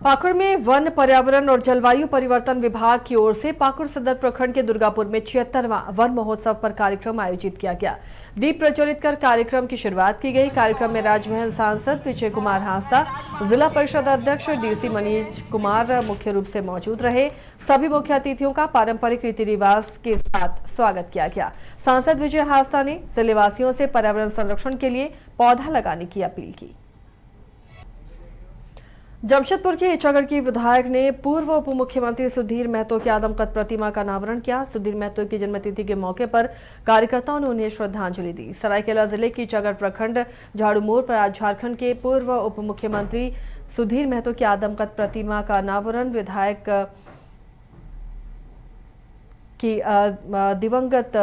पाकुड़ में वन, पर्यावरण और जलवायु परिवर्तन विभाग की ओर से पाकुड़ सदर प्रखंड के दुर्गापुर में 76वां वन महोत्सव पर कार्यक्रम आयोजित किया गया। दीप प्रज्वलित कर कार्यक्रम की शुरुआत की गई। कार्यक्रम में राजमहल सांसद विजय कुमार हांसदा, जिला परिषद अध्यक्ष डीसी मनीष कुमार मुख्य रूप से मौजूद रहे। सभी मुख्य अतिथियों का पारंपरिक रीति रिवाज के साथ स्वागत किया गया। सांसद विजय हांसदा ने जिलेवासियों से पर्यावरण संरक्षण के लिए पौधा लगाने की अपील की। जमशेदपुर के इचागढ़ की विधायक ने पूर्व उप मुख्यमंत्री सुधीर महतो की आदमकद प्रतिमा का अनावरण किया। सुधीर महतो की जन्मतिथि के मौके पर कार्यकर्ताओं ने उन्हें श्रद्धांजलि दी। सरायकेला जिले की इचागढ़ प्रखंड झाड़ू मोड़ पर आज झारखंड के पूर्व उप मुख्यमंत्री सुधीर महतो की आदमकद प्रतिमा का अनावरण विधायक की दिवंगत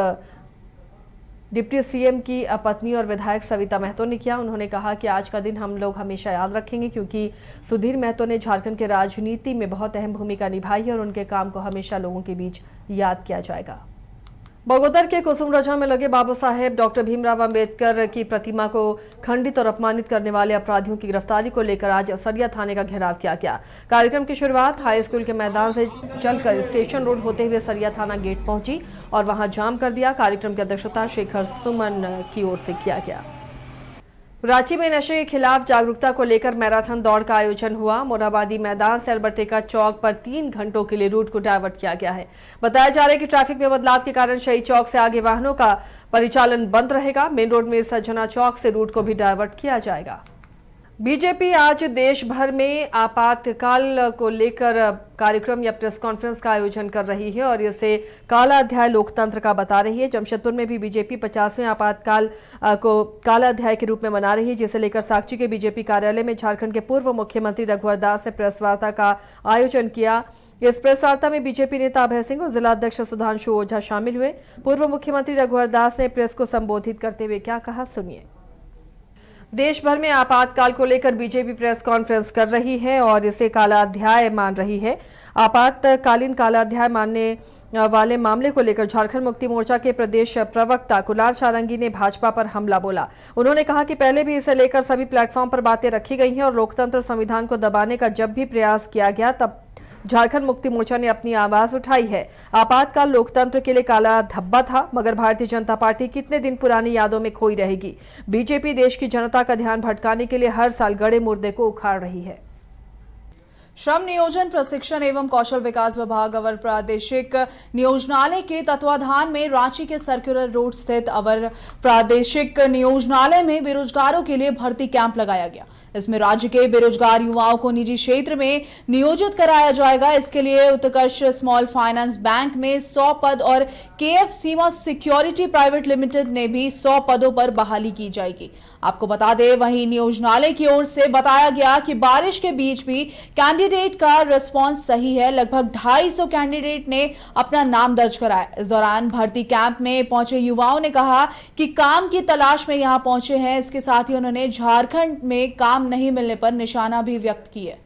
डिप्टी सीएम की पत्नी और विधायक सविता महतो ने किया। उन्होंने कहा कि आज का दिन हम लोग हमेशा याद रखेंगे क्योंकि सुधीर महतो ने झारखंड के राजनीति में बहुत अहम भूमिका निभाई है और उनके काम को हमेशा लोगों के बीच याद किया जाएगा। बगोदर के कुसुमरजा में लगे बाबा साहेब डॉक्टर भीमराव अंबेडकर की प्रतिमा को खंडित और अपमानित करने वाले अपराधियों की गिरफ्तारी को लेकर आज सरिया थाने का घेराव किया गया। कार्यक्रम की शुरुआत हाई स्कूल के मैदान से चलकर स्टेशन रोड होते हुए सरिया थाना गेट पहुंची और वहां जाम कर दिया। कार्यक्रम की अध्यक्षता शेखर सुमन की ओर से किया गया। रांची में नशे के खिलाफ जागरूकता को लेकर मैराथन दौड़ का आयोजन हुआ। मोरहाबादी मैदान से अल्बर्टेका चौक पर 3 घंटों के लिए रूट को डायवर्ट किया गया है। बताया जा रहा है कि ट्रैफिक में बदलाव के कारण शहीद चौक से आगे वाहनों का परिचालन बंद रहेगा। मेन रोड में सज्जना चौक से रूट को भी डायवर्ट किया जाएगा। बीजेपी आज देश भर में आपातकाल को लेकर कार्यक्रम या प्रेस कॉन्फ्रेंस का आयोजन कर रही है और इसे काला अध्याय लोकतंत्र का बता रही है। जमशेदपुर में भी बीजेपी 50वें आपातकाल को काला अध्याय के रूप में मना रही है, जिसे लेकर साकची के बीजेपी कार्यालय में झारखंड के पूर्व मुख्यमंत्री रघुवर दास ने प्रेस वार्ता का आयोजन किया। इस प्रेस वार्ता में बीजेपी नेता अभय सिंह और जिला अध्यक्ष सुधांशु ओझा शामिल हुए। पूर्व मुख्यमंत्री रघुवर दास ने प्रेस को संबोधित करते हुए क्या कहा, सुनिए। देश भर में आपातकाल को लेकर बीजेपी प्रेस कॉन्फ्रेंस कर रही है और इसे काला अध्याय मान रही है। आपातकालीन काला अध्याय मानने वाले मामले को लेकर झारखंड मुक्ति मोर्चा के प्रदेश प्रवक्ता कुलार सारंगी ने भाजपा पर हमला बोला। उन्होंने कहा कि पहले भी इसे लेकर सभी प्लेटफॉर्म पर बातें रखी गई हैं और लोकतंत्र संविधान को दबाने का जब भी प्रयास किया गया तब झारखंड मुक्ति मोर्चा ने अपनी आवाज उठाई है। आपातकाल लोकतंत्र के लिए काला धब्बा था, मगर भारतीय जनता पार्टी कितने दिन पुरानी यादों में खोई रहेगी। बीजेपी देश की जनता का ध्यान भटकाने के लिए हर साल गड़े मुर्दे को उखाड़ रही है। श्रम नियोजन प्रशिक्षण एवं कौशल विकास विभाग अवर प्रादेशिक नियोजनालय के तत्वाधान में रांची के सर्कुलर रोड स्थित अवर प्रादेशिक नियोजनालय में बेरोजगारों के लिए भर्ती कैंप लगाया गया। इसमें राज्य के बेरोजगार युवाओं को निजी क्षेत्र में नियोजित कराया जाएगा। इसके लिए उत्कर्ष स्मॉल फाइनेंस बैंक में 100 पद और केएफ सीमा सिक्योरिटी प्राइवेट लिमिटेड ने भी 100 पदों पर बहाली की जाएगी। आपको बता दें, वहीं नियोजनालय की ओर से बताया गया कि बारिश के बीच भी कैंडिडेट का रिस्पांस सही है। लगभग 250 कैंडिडेट ने अपना नाम दर्ज कराया। इस दौरान भर्ती कैंप में पहुंचे युवाओं ने कहा कि काम की तलाश में यहां पहुंचे हैं। इसके साथ ही उन्होंने झारखंड में काम नहीं मिलने पर निशाना भी व्यक्त किए।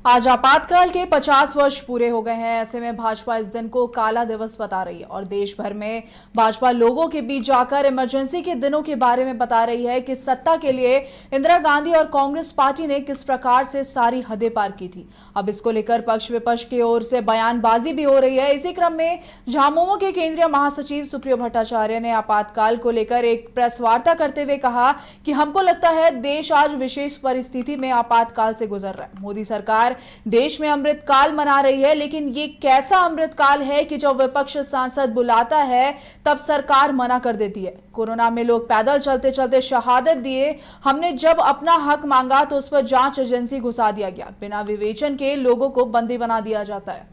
आज आपातकाल के 50 वर्ष पूरे हो गए हैं। ऐसे में भाजपा इस दिन को काला दिवस बता रही है और देश भर में भाजपा लोगों के बीच जाकर इमरजेंसी के दिनों के बारे में बता रही है कि सत्ता के लिए इंदिरा गांधी और कांग्रेस पार्टी ने किस प्रकार से सारी हदें पार की थी। अब इसको लेकर पक्ष विपक्ष की ओर से बयानबाजी भी हो रही है। इसी क्रम में झामुमो के केंद्रीय महासचिव सुप्रियो भट्टाचार्य ने आपातकाल को लेकर एक प्रेस वार्ता करते हुए कहा कि हमको लगता है देश आज विशेष परिस्थिति में आपातकाल से गुजर रहा है। मोदी सरकार देश में अमृत काल मना रही है, लेकिन ये कैसा अमृत काल है कि जब विपक्ष सांसद बुलाता है तब सरकार मना कर देती है। कोरोना में लोग पैदल चलते चलते शहादत दिए। हमने जब अपना हक मांगा तो उस पर जांच एजेंसी घुसा दिया गया। बिना विवेचन के लोगों को बंदी बना दिया जाता है।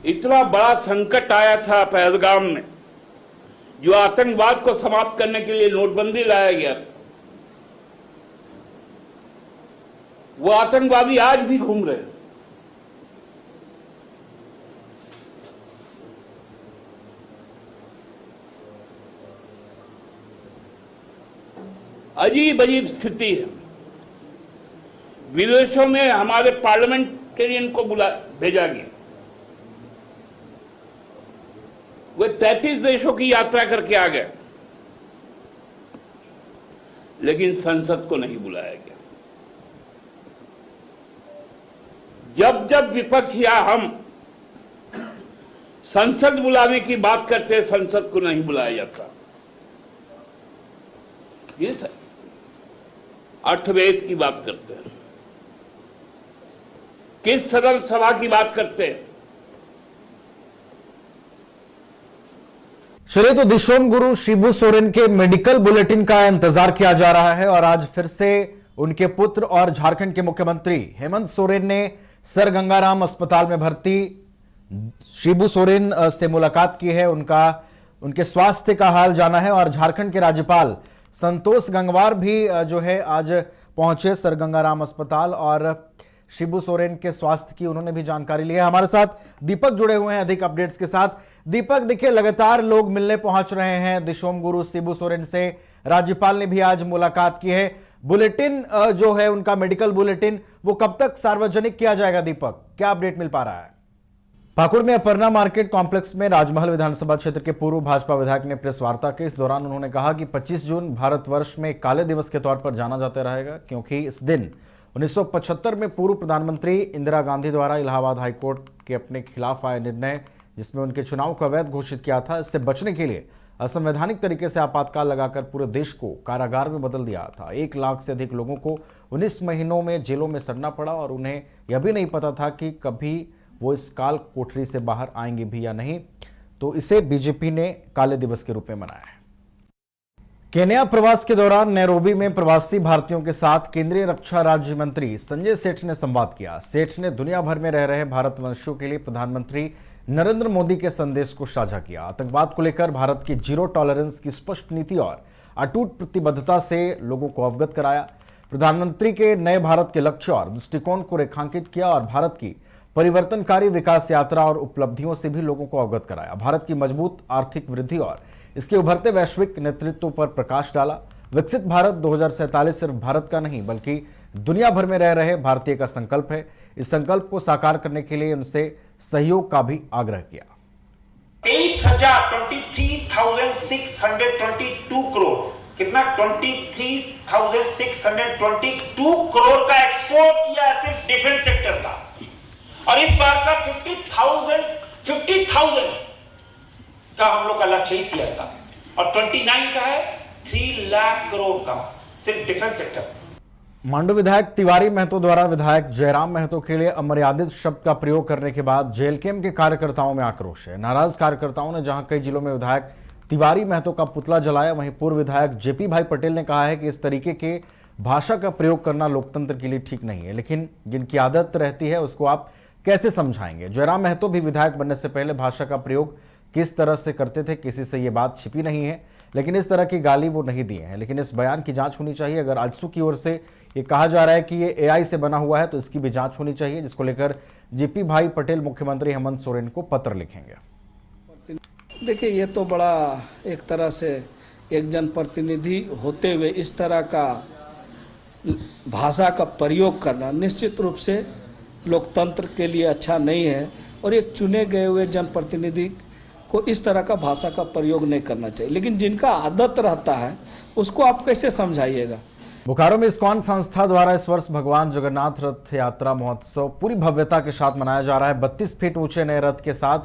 इतना बड़ा संकट आया था पहलगाम में, जो आतंकवाद को समाप्त करने के लिए नोटबंदी लाया गया था। वो आतंकवादी आज भी घूम रहे हैं। अजीब अजीब स्थिति है। विदेशों में हमारे पार्लियामेंटेरियन को भेजा गया। वे 33 देशों की यात्रा करके आ गए, लेकिन संसद को नहीं बुलाया गया। जब जब विपक्ष या हम संसद बुलाने की बात करते हैं, संसद को नहीं बुलाया जाता। ये अर्थवेद की बात करते हैं, किस सदन सभा की बात करते हैं। चलिए, तो दिशोम गुरु शिबू सोरेन के मेडिकल बुलेटिन का इंतजार किया जा रहा है और आज फिर से उनके पुत्र और झारखंड के मुख्यमंत्री हेमंत सोरेन ने सर गंगाराम अस्पताल में भर्ती शिबू सोरेन से मुलाकात की है। उनके स्वास्थ्य का हाल जाना है और झारखंड के राज्यपाल संतोष गंगवार भी जो है आज पहुंचे सर गंगाराम अस्पताल और शिबू सोरेन के स्वास्थ्य की उन्होंने भी जानकारी ली है। हमारे साथ दीपक जुड़े हुए हैं अधिक अपडेट्स के साथ। दीपक, देखिए लगातार लोग मिलने पहुंच रहे हैं दिशोम गुरु शिबू सोरेन से। राज्यपाल ने भी आज मुलाकात की है। बुलेटिन जो है उनका मेडिकल बुलेटिन, वो कब तक सार्वजनिक किया जाएगा? दीपक, क्या अपडेट मिल पा रहा है? पाकुड़ में अपर्णा मार्केट कॉम्प्लेक्स में राजमहल विधानसभा क्षेत्र के पूर्व भाजपा विधायक ने प्रेस वार्ता की। इस दौरान उन्होंने कहा कि 25 जून भारतवर्ष में काले दिवस के तौर पर जाना जाता रहेगा, क्योंकि इस दिन 1975 में पूर्व प्रधानमंत्री इंदिरा गांधी द्वारा इलाहाबाद हाईकोर्ट के अपने खिलाफ आए निर्णय, जिसमें उनके चुनाव को अवैध घोषित किया था, इससे बचने के लिए असंवैधानिक तरीके से आपातकाल लगाकर पूरे देश को कारागार में बदल दिया था। 1 लाख से अधिक लोगों को 19 महीनों में जेलों में सड़ना पड़ा और उन्हें यह भी नहीं पता था कि कभी वो इस काल कोठरी से बाहर आएंगे भी या नहीं। तो इसे बीजेपी ने काले दिवस के रूप में मनाया है। केन्या प्रवास के दौरान नैरोबी में प्रवासी भारतीयों के साथ केंद्रीय रक्षा राज्य मंत्री संजय सेठ ने संवाद किया। सेठ ने दुनिया भर में रह रहे भारतवंशियों के लिए प्रधानमंत्री नरेंद्र मोदी के संदेश को साझा किया। आतंकवाद को लेकर भारत की जीरो टॉलरेंस की स्पष्ट नीति और अटूट प्रतिबद्धता से लोगों को अवगत कराया। प्रधानमंत्री के नए भारत के लक्ष्य और दृष्टिकोण को रेखांकित किया और भारत की परिवर्तनकारी विकास यात्रा और उपलब्धियों से भी लोगों को अवगत कराया। भारत की मजबूत आर्थिक वृद्धि और इसके उभरते वैश्विक नेतृत्व पर प्रकाश डाला। विकसित भारत 2047 सिर्फ भारत का नहीं बल्कि दुनिया भर में रह रहे भारतीय का संकल्प है। इस संकल्प को साकार करने के लिए उनसे सहयोग का भी आग्रह किया। 23,622 करोड़, कितना 23,622 करोड़ का एक्सपोर्ट किया सिर्फ डिफेंस सेक्टर का। और इस बार का 50,000 का हम लोग का लक्ष्य इस ईयर का, और 29 का है 3 लाख करोड़ का सिर्फ डिफेंस सेक्टर। मांडू विधायक तिवारी महतो द्वारा विधायक जयराम महतो के लिए अमर्यादित शब्द का प्रयोग करने के बाद जेएलकेएम के कार्यकर्ताओं में आक्रोश है। नाराज कार्यकर्ताओं ने जहां कई जिलों में विधायक तिवारी महतो का पुतला जलाया, वहीं पूर्व विधायक जेपी भाई पटेल ने कहा है कि इस तरीके के भाषा का प्रयोग करना लोकतंत्र के लिए ठीक नहीं है, लेकिन जिनकी आदत रहती है उसको आप कैसे समझाएंगे। जयराम महतो भी विधायक बनने से पहले भाषा का प्रयोग किस तरह से करते थे, किसी से ये बात छिपी नहीं है, लेकिन इस तरह की गाली वो नहीं दिए हैं। लेकिन इस बयान की जांच होनी चाहिए। अगर आजसू की ओर से ये कहा जा रहा है कि ये एआई से बना हुआ है तो इसकी भी जांच होनी चाहिए, जिसको लेकर जेपी भाई पटेल मुख्यमंत्री हेमंत सोरेन को पत्र लिखेंगे। देखिए, ये तो बड़ा एक तरह से एक जनप्रतिनिधि होते हुए इस तरह का भाषा का प्रयोग करना निश्चित रूप से लोकतंत्र के लिए अच्छा नहीं है, और एक चुने गए हुए जनप्रतिनिधि को इस तरह का भाषा का प्रयोग नहीं करना चाहिए। लेकिन जिनका आदत रहता है उसको आप कैसे समझाइएगा। बोकारो में इस्कॉन संस्था द्वारा इस वर्ष भगवान जगन्नाथ रथ यात्रा महोत्सव पूरी भव्यता के साथ मनाया जा रहा है। 32 फीट ऊंचे नए रथ के साथ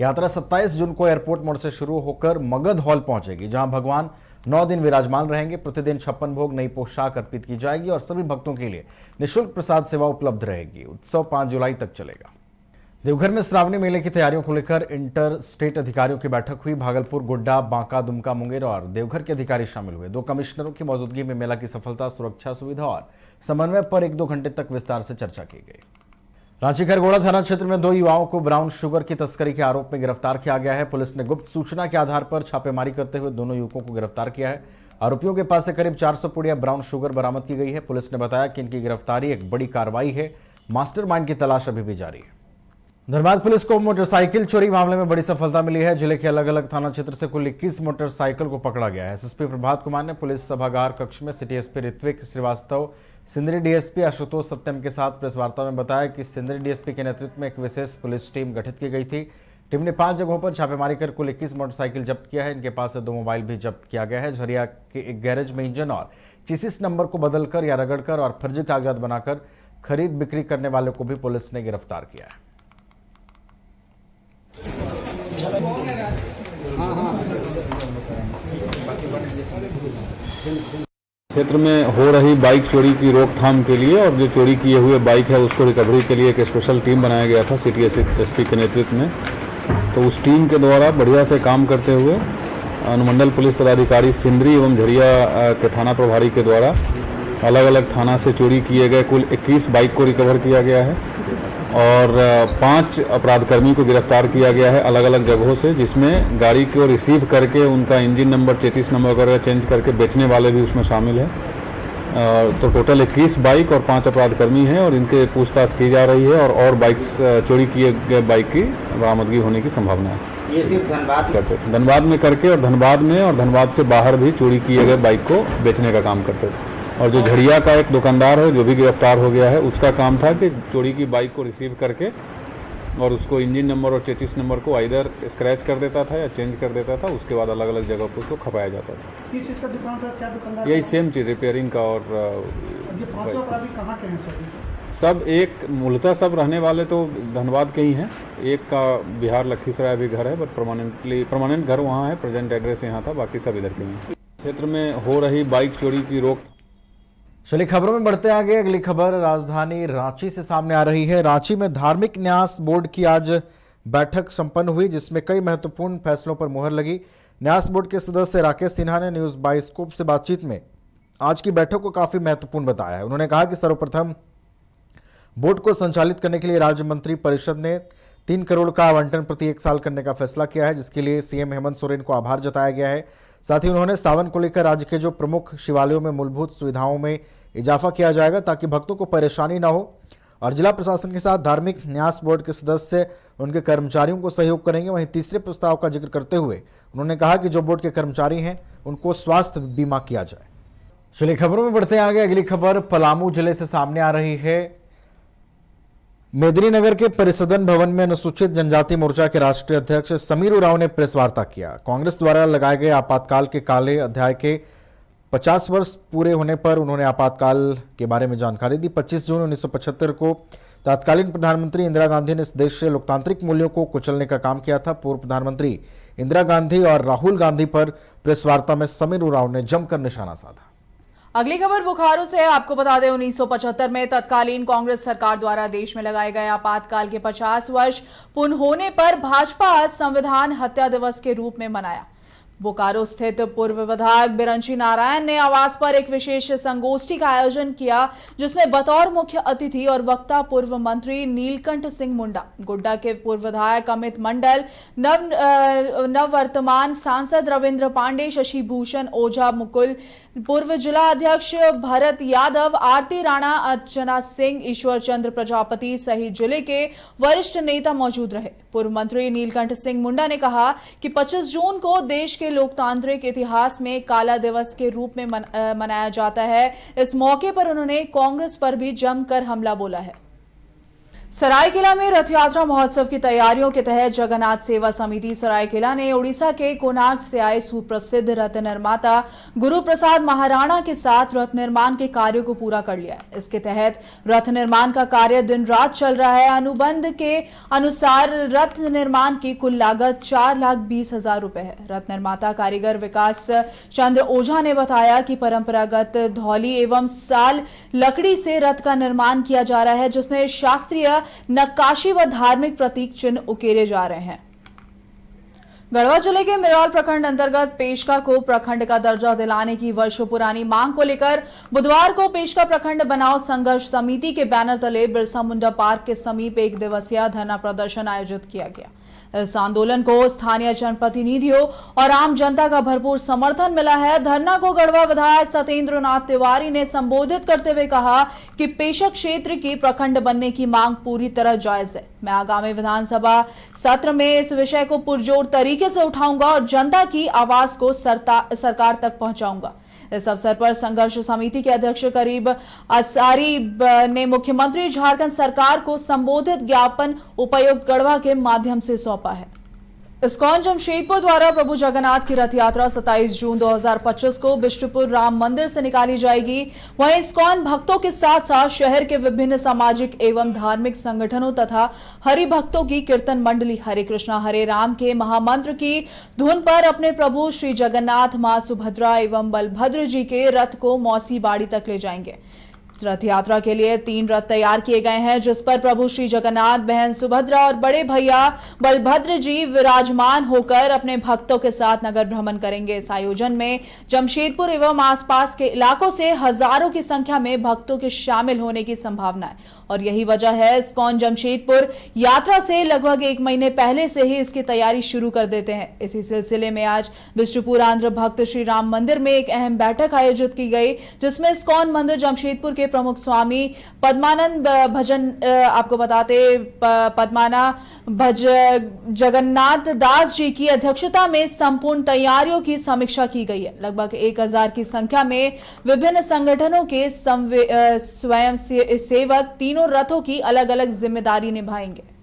यात्रा 27 जून को एयरपोर्ट मोड़ से शुरू होकर मगध हॉल पहुंचेगी, जहां भगवान 9 दिन विराजमान रहेंगे। प्रतिदिन 56 भोग, नई पोशाक अर्पित की जाएगी और सभी भक्तों के लिए निःशुल्क प्रसाद सेवा उपलब्ध रहेगी। उत्सव 5 जुलाई तक चलेगा। देवघर में श्रावणी मेले की तैयारियों को लेकर इंटर स्टेट अधिकारियों की बैठक हुई। भागलपुर, गोड्डा, बांका, दुमका, मुंगेर और देवघर के अधिकारी शामिल हुए। 2 कमिश्नरों की मौजूदगी में मेला की सफलता, सुरक्षा, सुविधा और समन्वय पर 1-2 घंटे तक विस्तार से चर्चा की गई। रांची खरगोड़ा थाना क्षेत्र में 2 युवाओं को ब्राउन शुगर की तस्करी के आरोप में गिरफ्तार किया गया है। पुलिस ने गुप्त सूचना के आधार पर छापेमारी करते हुए दोनों युवकों को गिरफ्तार किया है। आरोपियों के पास से करीब 400 पुड़िया ब्राउन शुगर बरामद की गई है। पुलिस ने बताया कि इनकी गिरफ्तारी एक बड़ी कार्रवाई है। मास्टरमाइंड की तलाश अभी भी जारी है। धनबाद पुलिस को मोटरसाइकिल चोरी मामले में बड़ी सफलता मिली है। जिले के अलग अलग थाना क्षेत्र से कुल 21 मोटरसाइकिल को पकड़ा गया है। एसएसपी प्रभात कुमार ने पुलिस सभागार कक्ष में city SP Ritwik Srivastava, Sindri DSP Ashutosh Satyam के साथ प्रेस वार्ता में बताया कि सिंदरी डीएसपी के नेतृत्व में एक विशेष पुलिस टीम गठित की गई थी। टीम ने 5 जगहों पर छापेमारी कर कुल 21 मोटरसाइकिल जब्त किया है। इनके पास से 2 मोबाइल भी जब्त किया गया है। झरिया के एक गैरेज में इंजन और चेसिस नंबर को बदलकर या रगड़कर और फर्जी कागजात बनाकर खरीद बिक्री करने वाले को भी पुलिस ने गिरफ्तार किया है। क्षेत्र में हो रही बाइक चोरी की रोकथाम के लिए और जो चोरी किए हुए बाइक है उसको रिकवरी के लिए एक स्पेशल टीम बनाया गया था सिटी एसपी के नेतृत्व में। तो उस टीम के द्वारा बढ़िया से काम करते हुए अनुमंडल पुलिस पदाधिकारी सिंदरी एवं झरिया के थाना प्रभारी के द्वारा अलग अलग थाना से चोरी किए गए कुल 21 बाइक को रिकवर किया गया है और 5 अपराधकर्मी को गिरफ्तार किया गया है अलग अलग जगहों से, जिसमें गाड़ी को रिसीव करके उनका इंजन नंबर, चेसिस नंबर वगैरह चेंज करके बेचने वाले भी उसमें शामिल हैं। तो टोटल 21 बाइक और 5 अपराधकर्मी हैं और इनके पूछताछ की जा रही है और बाइक्स चोरी किए गए बाइक की बरामदगी होने की संभावना है। ये सिर्फ धनबाद में करके और धनबाद से बाहर भी चोरी किए गए बाइक को बेचने का काम करते थे। और जो झड़िया का एक दुकानदार है जो भी गिरफ्तार हो गया है, उसका काम था कि चोरी की बाइक को रिसीव करके और उसको इंजन नंबर और चेसिस नंबर को आइदर स्क्रैच कर देता था या चेंज कर देता था, उसके बाद अलग अलग जगह पर उसको खपाया जाता था। किस चीज़ का दुकान था, क्या दुकानदार? यही सेम चीज़, रिपेयरिंग का। और ये पांचों अपराधी कहाँ के हैं सर? सब एक मूलतः सब रहने वाले तो धनबाद के ही हैं। एक का बिहार लखीसराय भी घर है, बट परमानेंट घर वहाँ है, प्रेजेंट एड्रेस यहाँ था, बाकी सब इधर के ही हैं। क्षेत्र में हो रही बाइक चोरी की रोक। चलिए खबरों में बढ़ते आगे। अगली खबर राजधानी रांची से सामने आ रही है। रांची में धार्मिक न्यास बोर्ड की आज बैठक संपन्न हुई, जिसमें कई महत्वपूर्ण फैसलों पर मुहर लगी। न्यास बोर्ड के सदस्य राकेश सिन्हा ने न्यूज बाइस्कोप से बातचीत में आज की बैठक को काफी महत्वपूर्ण बताया है। उन्होंने कहा कि सर्वप्रथम बोर्ड को संचालित करने के लिए राज्य मंत्री परिषद ने 3 करोड़ का आवंटन प्रति 1 साल करने का फैसला किया है, जिसके लिए सीएम हेमंत सोरेन को आभार जताया गया है। साथ ही उन्होंने सावन को लेकर राज्य के जो प्रमुख शिवालयों में मूलभूत सुविधाओं में इजाफा किया जाएगा ताकि भक्तों को परेशानी न हो, और जिला प्रशासन के साथ धार्मिक न्यास बोर्ड के सदस्य उनके कर्मचारियों को सहयोग करेंगे। वहीं तीसरे प्रस्ताव का जिक्र करते हुए उन्होंने कहा कि जो बोर्ड के कर्मचारी हैं उनको स्वास्थ्य बीमा किया जाए। चलिए खबरों में बढ़ते आगे। अगली खबर पलामू जिले से सामने आ रही है। मेदिनीनगर के परिसदन भवन में अनुसूचित जनजाति मोर्चा के राष्ट्रीय अध्यक्ष समीर उरांव ने प्रेस वार्ता किया। कांग्रेस द्वारा लगाए गए आपातकाल के काले अध्याय के 50 वर्ष पूरे होने पर उन्होंने आपातकाल के बारे में जानकारी दी। 25 जून 1975 को तत्कालीन प्रधानमंत्री इंदिरा गांधी ने इस देश से लोकतांत्रिक मूल्यों को कुचलने का काम किया था। पूर्व प्रधानमंत्री इंदिरा गांधी और राहुल गांधी पर प्रेस वार्ता में समीर उरांव ने जमकर निशाना साधा। अगली खबर बोकारो से। आपको बता दें 1975 में तत्कालीन कांग्रेस सरकार द्वारा देश में लगाए गए आपातकाल के 50 वर्ष पूर्ण होने पर भाजपा आज संविधान हत्या दिवस के रूप में मनाया। बोकारो स्थित पूर्व विधायक बिरंची नारायण ने आवास पर एक विशेष संगोष्ठी का आयोजन किया, जिसमें बतौर मुख्य अतिथि और वक्ता पूर्व मंत्री नीलकंठ सिंह मुंडा, गोड्डा के पूर्व विधायक अमित मंडल, नववर्तमान सांसद रविंद्र पांडे, शशि भूषण ओझा मुकुल, पूर्व जिला अध्यक्ष भरत यादव, आरती राणा, अर्चना सिंह, ईश्वर चंद्र प्रजापति सहित जिले के वरिष्ठ नेता मौजूद रहे। पूर्व मंत्री नीलकंठ सिंह मुंडा ने कहा कि 25 जून को देश के लोकतांत्रिक इतिहास में काला दिवस के रूप में मनाया जाता है। इस मौके पर उन्होंने कांग्रेस पर भी जमकर हमला बोला है। सरायकेला में रथ यात्रा महोत्सव की तैयारियों के तहत जगन्नाथ सेवा समिति सरायकेला ने ओडिशा के कोणार्क से आए सुप्रसिद्ध रथ निर्माता गुरु प्रसाद महाराणा के साथ रथ निर्माण के कार्यों को पूरा कर लिया है। इसके तहत रथ निर्माण का कार्य दिन रात चल रहा है। अनुबंध के अनुसार रथ निर्माण की कुल लागत 4,20,000 रुपए है। रथ निर्माता कारीगर विकास चंद्र ओझा ने बताया कि परंपरागत धौली एवं साल लकड़ी से रथ का निर्माण किया जा रहा है, जिसमें शास्त्रीय नक्काशी व धार्मिक प्रतीक चिन्ह उकेरे जा रहे हैं। गढ़वा जिले के मिरौल प्रखंड अंतर्गत पेशका को प्रखंड का दर्जा दिलाने की वर्षों पुरानी मांग को लेकर बुधवार को पेशका प्रखंड बनाओ संघर्ष समिति के बैनर तले बिरसा मुंडा पार्क के समीप 1 दिवसीय धरना प्रदर्शन आयोजित किया गया। इस आंदोलन को स्थानीय जनप्रतिनिधियों और आम जनता का भरपूर समर्थन मिला है। धरना को गढ़वा विधायक सत्येंद्र नाथ तिवारी ने संबोधित करते हुए कहा कि पेशक क्षेत्र की प्रखंड बनने की मांग पूरी तरह जायज है। मैं आगामी विधानसभा सत्र में इस विषय को पुरजोर तरीके से उठाऊंगा और जनता की आवाज को सरकार तक पहुंचाऊंगा। इस अवसर पर संघर्ष समिति के अध्यक्ष करीब असारी ने मुख्यमंत्री झारखंड सरकार को संबोधित ज्ञापन उपायुक्त गढ़वा के माध्यम से सौंपा है। इस्कॉन जमशेदपुर द्वारा प्रभु जगन्नाथ की रथ यात्रा 27 जून 2025 को बिष्टुपुर राम मंदिर से निकाली जाएगी। वहीं इस्कॉन भक्तों के साथ साथ शहर के विभिन्न सामाजिक एवं धार्मिक संगठनों तथा हरि भक्तों की कीर्तन मंडली हरे कृष्णा हरे राम के महामंत्र की धुन पर अपने प्रभु श्री जगन्नाथ, मां सुभद्रा एवं बलभद्र जी के रथ को मौसी बाड़ी तक ले जाएंगे। रथ यात्रा के लिए 3 रथ तैयार किए गए हैं, जिस पर प्रभु श्री जगन्नाथ, बहन सुभद्रा और बड़े भैया बलभद्र जी विराजमान होकर अपने भक्तों के साथ नगर भ्रमण करेंगे। इस आयोजन में जमशेदपुर एवं आसपास के इलाकों से हजारों की संख्या में भक्तों के शामिल होने की संभावना है और यही वजह है इस्कॉन जमशेदपुर यात्रा से लगभग 1 महीने पहले से ही इसकी तैयारी शुरू कर देते हैं। इसी सिलसिले में आज बिष्टुपुर आंध्र भक्त श्री राम मंदिर में एक अहम बैठक आयोजित की गई, जिसमें इस्कॉन मंदिर जमशेदपुर के प्रमुख स्वामी पद्मानंद भजन आपको बताते पद्माना भज जगन्नाथ दास जी की अध्यक्षता में संपूर्ण तैयारियों की समीक्षा की गई है। लगभग 1000 की संख्या में विभिन्न संगठनों के स्वयं सेवक तीनों रथों की अलग अलग जिम्मेदारी निभाएंगे।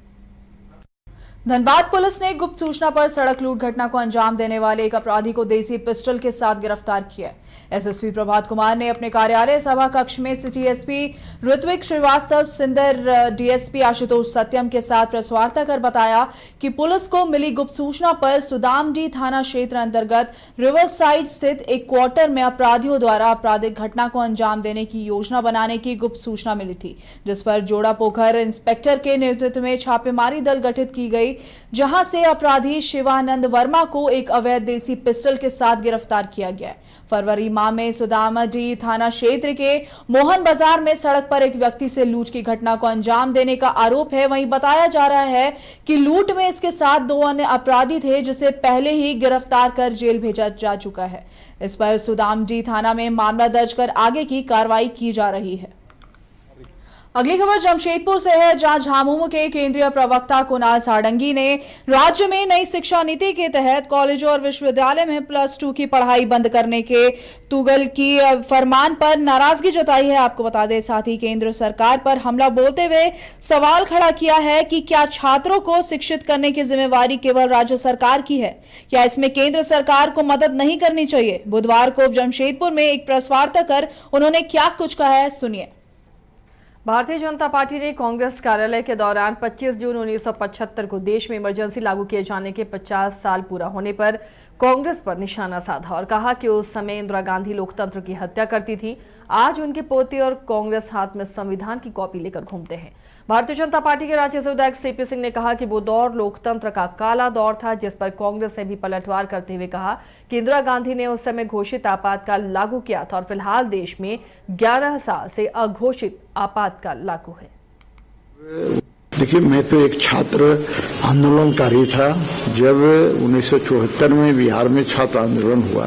धनबाद पुलिस ने गुप्त सूचना पर सड़क लूट घटना को अंजाम देने वाले एक अपराधी को देसी पिस्टल के साथ गिरफ्तार किया है। एसएसपी प्रभात कुमार ने अपने कार्यालय सभा कक्ष में city SP Ritwik Srivastava, Sindri DSP Ashutosh Satyam के साथ प्रेस वार्ता कर बताया कि पुलिस को मिली गुप्त सूचना पर सुदामडी थाना क्षेत्र अंतर्गत रिवर साइड स्थित एक क्वार्टर में अपराधियों द्वारा आपराधिक घटना को अंजाम देने की योजना बनाने की गुप्त सूचना मिली थी, जिस पर जोड़ा पोखर इंस्पेक्टर के नेतृत्व में छापेमारी दल गठित की गई, जहां से अपराधी शिवानंद वर्मा को एक अवैध देसी पिस्टल के साथ गिरफ्तार किया गया। फरवरी माह में सुदामाडी थाना क्षेत्र के मोहन बाजार में सड़क पर एक व्यक्ति से लूट की घटना को अंजाम देने का आरोप है। वहीं बताया जा रहा है कि लूट में इसके साथ 2 अन्य अपराधी थे, जिसे पहले ही गिरफ्तार कर जेल भेजा जा चुका है। इस पर सुदामाडी थाना में मामला दर्ज कर आगे की कार्रवाई की जा रही है। अगली खबर जमशेदपुर से है, जहां झामुमो के केंद्रीय प्रवक्ता कुणाल सारंगी ने राज्य में नई शिक्षा नीति के तहत कॉलेजों और विश्वविद्यालय में +2 की पढ़ाई बंद करने के तुगल की फरमान पर नाराजगी जताई है। आपको बता दें, साथ ही केंद्र सरकार पर हमला बोलते हुए सवाल खड़ा किया है कि क्या छात्रों को शिक्षित करने की जिम्मेवारी केवल राज्य सरकार की है या इसमें केंद्र सरकार को मदद नहीं करनी चाहिए। बुधवार को जमशेदपुर में एक प्रेस वार्ता कर उन्होंने क्या कुछ कहा है, सुनिए। भारतीय जनता पार्टी ने कांग्रेस कार्यालय के दौरान 25 जून 1975 को देश में इमरजेंसी लागू किए जाने के 50 साल पूरा होने पर कांग्रेस पर निशाना साधा और कहा कि उस समय इंदिरा गांधी लोकतंत्र की हत्या करती थी। आज उनके पोते और कांग्रेस हाथ में संविधान की कॉपी लेकर घूमते हैं। भारतीय जनता पार्टी के राज्य विधायक सीपी सिंह ने कहा कि वो दौर लोकतंत्र का काला दौर था, जिस पर कांग्रेस ने भी पलटवार करते हुए कहा कि इंदिरा गांधी ने उस समय घोषित आपातकाल लागू किया था और फिलहाल देश में 11 साल से अघोषित आपातकाल लागू है। देखिए, मैं तो एक छात्र आंदोलनकारी था। जब 1974 में बिहार में छात्र आंदोलन हुआ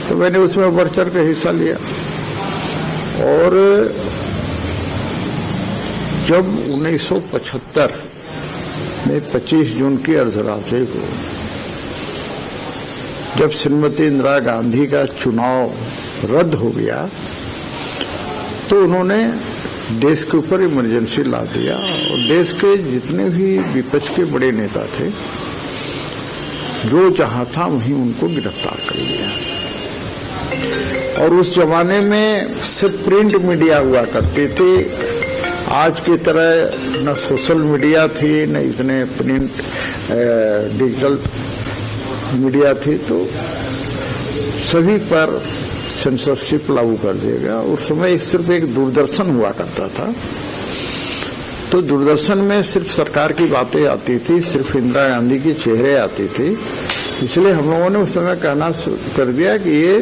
तो मैंने उसमें बढ़ चढ़ कर हिस्सा लिया और जब 1975 में 25 जून की अर्धरात्रि को जब श्रीमती इंदिरा गांधी का चुनाव रद्द हो गया तो उन्होंने देश के ऊपर इमरजेंसी ला दिया और देश के जितने भी विपक्ष के बड़े नेता थे, जो जहां था वहीं उनको गिरफ्तार कर लिया। और उस जमाने में सिर्फ प्रिंट मीडिया हुआ करते थे। आज की तरह न सोशल मीडिया थी, न इतने प्रिंट डिजिटल मीडिया थी, तो सभी पर सेंसरशिप लागू कर देगा। उस समय सिर्फ एक दूरदर्शन हुआ करता था, तो दूरदर्शन में सिर्फ सरकार की बातें आती थी, सिर्फ इंदिरा गांधी के चेहरे आते थे। इसलिए हम लोगों ने उस समय कहना कर दिया कि ये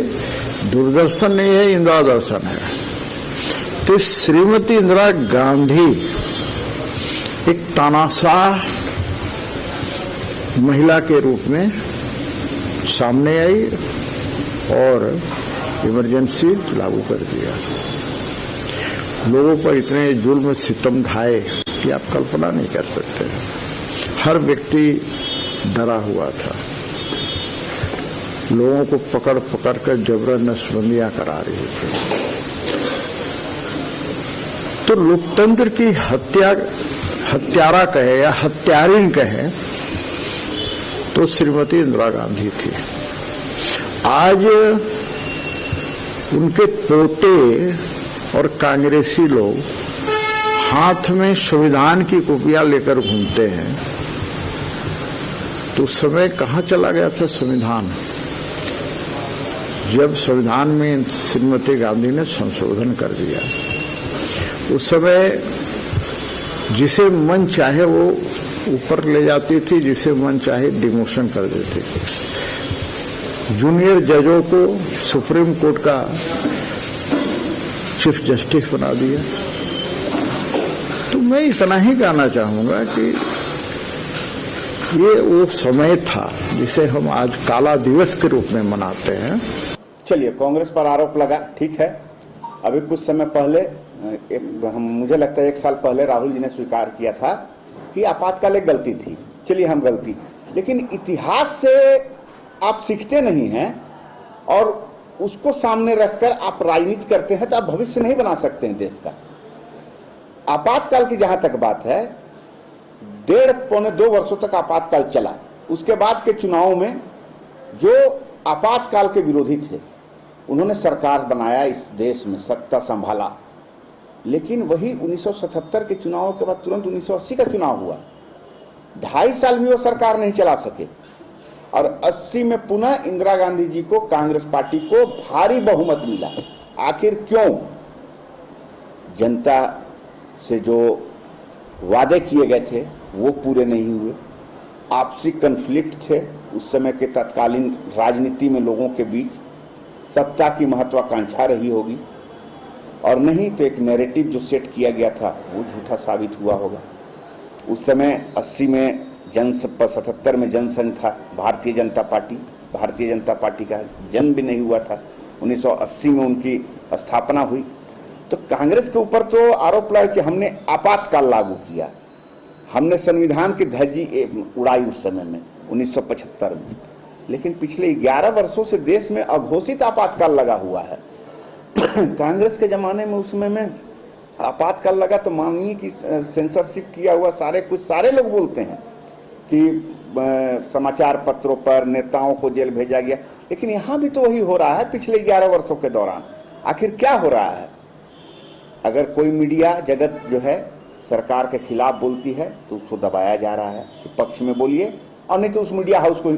दूरदर्शन नहीं है, इंदिरा दर्शन है। तो श्रीमती इंदिरा गांधी एक तानाशाह महिला के रूप में सामने आई और इमरजेंसी लागू कर दिया। लोगों पर इतने जुल्म सितम ढाए कि आप कल्पना नहीं कर सकते। हर व्यक्ति डरा हुआ था। लोगों को पकड़ पकड़ कर जबरन नसबंदियां करा रही थी। तो लोकतंत्र की हत्यारा कहे या हत्यारिन कहे, तो श्रीमती इंदिरा गांधी थी। आज उनके पोते और कांग्रेसी लोग हाथ में संविधान की कॉपियां लेकर घूमते हैं, तो उस समय कहां चला गया था संविधान? जब संविधान में श्रीमती गांधी ने संशोधन कर दिया, उस समय जिसे मन चाहे वो ऊपर ले जाती थी, जिसे मन चाहे डिमोशन कर देती थी। जूनियर जजों को सुप्रीम कोर्ट का चीफ जस्टिस बना दिया। तो मैं इतना ही कहना चाहूंगा कि ये वो समय था जिसे हम आज काला दिवस के रूप में मनाते हैं। चलिए, कांग्रेस पर आरोप लगा, ठीक है। अभी कुछ समय पहले मुझे लगता है 1 साल पहले राहुल जी ने स्वीकार किया था कि आपातकाल एक गलती थी। चलिए, हम गलती, लेकिन इतिहास से आप सीखते नहीं हैं और उसको सामने रखकर आप राजनीति करते हैं तो आप भविष्य नहीं बना सकते हैं देश का। आपातकाल की जहां तक बात है, 1.5-2 वर्षों तक आपातकाल चला। उसके बाद के चुनावों में जो आपातकाल के विरोधी थे उन्होंने सरकार बनाया, इस देश में सत्ता संभाला। लेकिन वही 1977 के चुनाव के बाद तुरंत 1980 का चुनाव हुआ, 2.5 साल भी वो सरकार नहीं चला सके और 80 में पुनः इंदिरा गांधी जी को, कांग्रेस पार्टी को भारी बहुमत मिला। आखिर क्यों? जनता से जो वादे किए गए थे वो पूरे नहीं हुए, आपसी कन्फ्लिक्ट थे उस समय के तत्कालीन राजनीति में लोगों के बीच, सत्ता की महत्वाकांक्षा रही होगी, और नहीं तो एक नैरेटिव जो सेट किया गया था वो झूठा साबित हुआ होगा। उस समय 80 में 77 में जनसंघ था, भारतीय जनता पार्टी का जन्म भी नहीं हुआ था। 1980 में उनकी स्थापना हुई। तो कांग्रेस के ऊपर तो आरोप लगा कि हमने आपातकाल लागू किया, हमने संविधान की धज्जी उड़ाई उस समय में 1975 में। लेकिन पिछले 11 वर्षों से देश में अघोषित आपातकाल लगा हुआ है। कांग्रेस के जमाने में उस समय में आपातकाल लगा तो मानिए कि सेंसरशिप किया हुआ सारे लोग बोलते हैं कि समाचार पत्रों पर नेताओं को जेल भेजा गया। लेकिन यहां भी तो वही हो रहा है पिछले 11 वर्षों के दौरान। आखिर क्या हो रहा है? अगर कोई मीडिया जगत जो है सरकार के खिलाफ बोलती है तो उसको दबाया जा रहा है कि पक्ष में बोलिए, और नहीं तो उस मीडिया हाउस को ही